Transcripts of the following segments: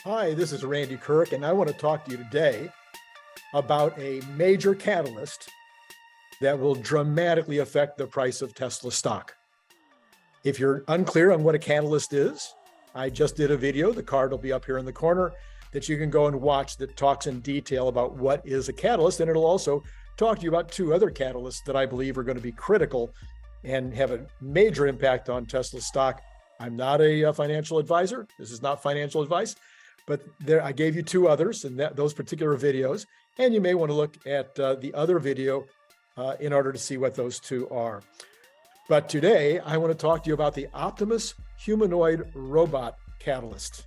Hi, this is Randy Kirk, and I want to talk to you today about a major catalyst that will dramatically affect the price of Tesla stock. If you're unclear on what a catalyst is, I just did a video, the card will be up here in the corner, that you can go and watch that talks in detail about what is a catalyst, and it'll also talk to you about two other catalysts that I believe are going to be critical and have a major impact on Tesla stock. I'm not a financial advisor. This is not financial advice. But there, I gave you two others in those particular videos, and you may want to look at the other video in order to see what those two are. But today, I want to talk to you about the Optimus Humanoid robot catalyst.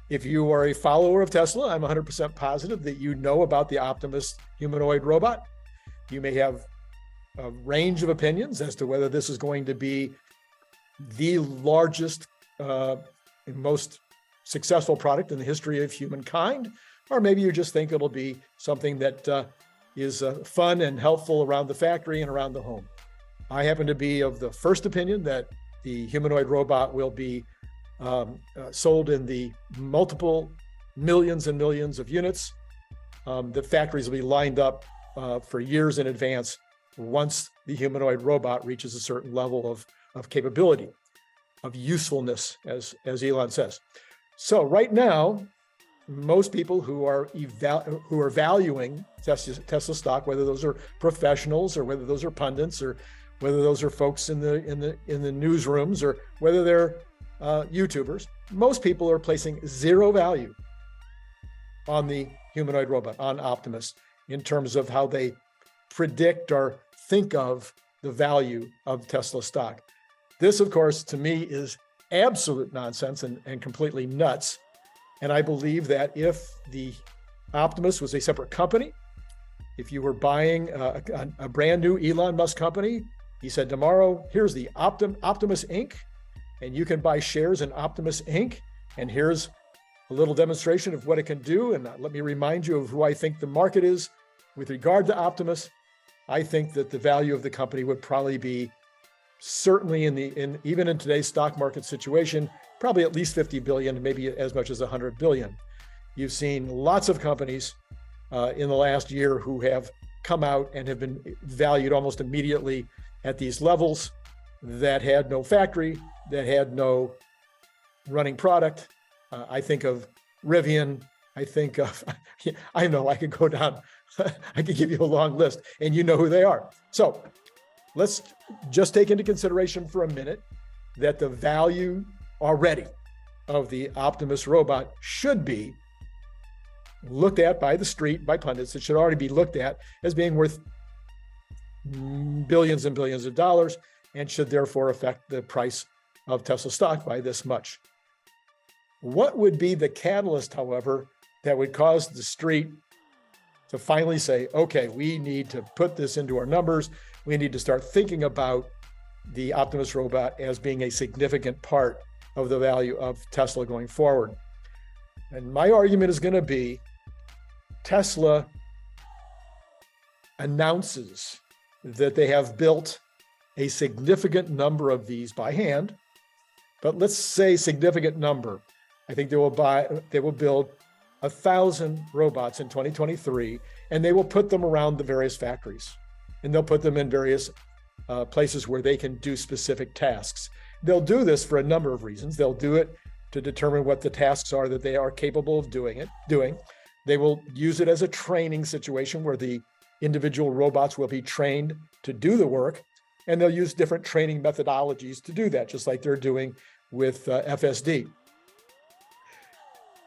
If you are a follower of Tesla, I'm 100% positive that you know about the Optimus Humanoid robot. You may have a range of opinions as to whether this is going to be the largest and most successful product in the history of humankind, or maybe you just think it'll be something that is fun and helpful around the factory and around the home. I happen to be of the first opinion that the humanoid robot will be sold in the multiple millions and millions of units. The factories will be lined up for years in advance once the humanoid robot reaches a certain level of capability, of usefulness, as Elon says. So right now, most people who are valuing Tesla stock, whether those are professionals or whether those are pundits or whether those are folks in the newsrooms or whether they're YouTubers, most people are placing zero value on the humanoid robot, on Optimus, in terms of how they predict or think of the value of Tesla stock. This, of course, to me is absolute nonsense and completely nuts. And I believe that if the Optimus was a separate company, if you were buying a brand new Elon Musk company, he said tomorrow, here's the Optimus Inc., and you can buy shares in Optimus Inc., and here's a little demonstration of what it can do. And let me remind you of who I think the market is with regard to Optimus. I think that the value of the company would probably be certainly even in today's stock market situation, probably at least 50 billion, maybe as much as 100 billion. You've seen lots of companies in the last year who have come out and have been valued almost immediately at these levels that had no factory, that had no running product. I think of Rivian. I think of, I know I could go down, I could give you a long list and you know who they are. So let's just take into consideration for a minute that the value already of the Optimus robot should be looked at by the street, by pundits. It should already be looked at as being worth billions and billions of dollars and should therefore affect the price of Tesla stock by this much. What would be the catalyst, however, that would cause the street to finally say, okay, we need to put this into our numbers. We need to start thinking about the Optimus robot as being a significant part of the value of Tesla going forward. And my argument is going to be Tesla announces that they have built a significant number of these by hand, but let's say significant number. I think they will build 1,000 robots in 2023, and they will put them around the various factories. And they'll put them in various places where they can do specific tasks. They'll do this for a number of reasons. They'll do it to determine what the tasks are that they are capable of doing. They will use it as a training situation where the individual robots will be trained to do the work, and they'll use different training methodologies to do that, just like they're doing with FSD.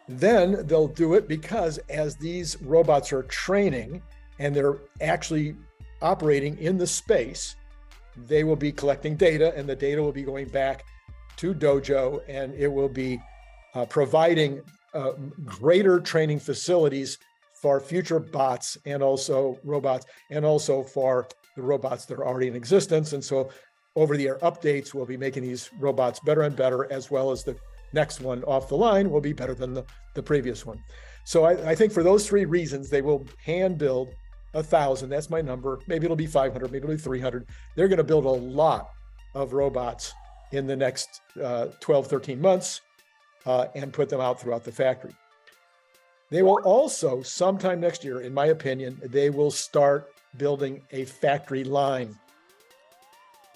Then they'll do it because as these robots are training and they're actually operating in the space, they will be collecting data, and the data will be going back to Dojo, and it will be providing greater training facilities for future bots and also robots, and also for the robots that are already in existence. And so over-the-air updates will be making these robots better and better, as well as the next one off the line will be better than the previous one. So I think for those three reasons, they will hand build 1,000. That's my number. Maybe it'll be 500, maybe it'll be 300. They're going to build a lot of robots in the next 12, 13 months. and put them out throughout the factory. They will also, sometime next year, in my opinion, they will start building a factory line.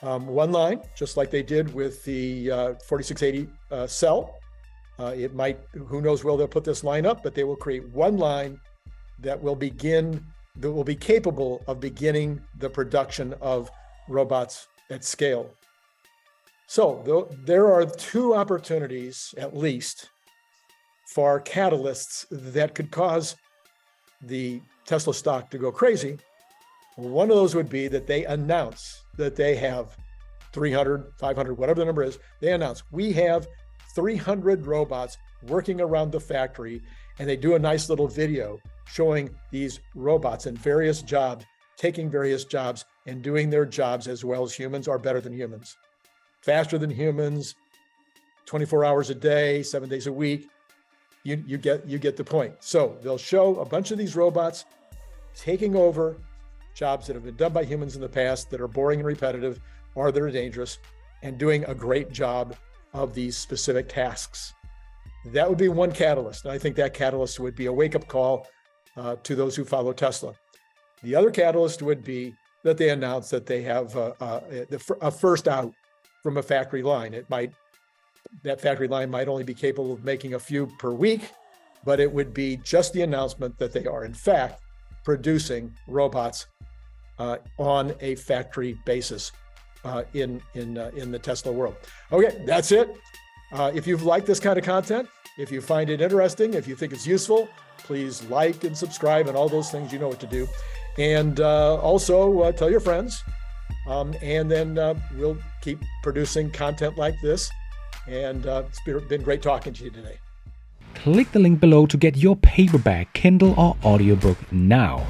One line, just like they did with the 4680 cell. It might, who knows where they'll put this line up, but they will create one line that will be capable of beginning the production of robots at scale. So there are two opportunities, at least, for catalysts that could cause the Tesla stock to go crazy. One of those would be that they announce that they have 300, 500, whatever the number is. They announce, we have 300 robots working around the factory, and they do a nice little video showing these robots in various jobs, taking various jobs and doing their jobs as well as humans or better than humans, faster than humans, 24 hours a day, 7 days a week. You get the point. So they'll show a bunch of these robots taking over jobs that have been done by humans in the past that are boring and repetitive or that are dangerous, and doing a great job of these specific tasks. That would be one catalyst. And I think that catalyst would be a wake-up call to those who follow Tesla. The other catalyst would be that they announce that they have a first out from a factory line. That factory line might only be capable of making a few per week, but it would be just the announcement that they are in fact producing robots on a factory basis in the Tesla world. Okay, that's it. If you've liked this kind of content, if you find it interesting, if you think it's useful, please like and subscribe and all those things. You know what to do. And also tell your friends. And then we'll keep producing content like this. And it's been great talking to you today. Click the link below to get your paperback, Kindle, or audiobook now.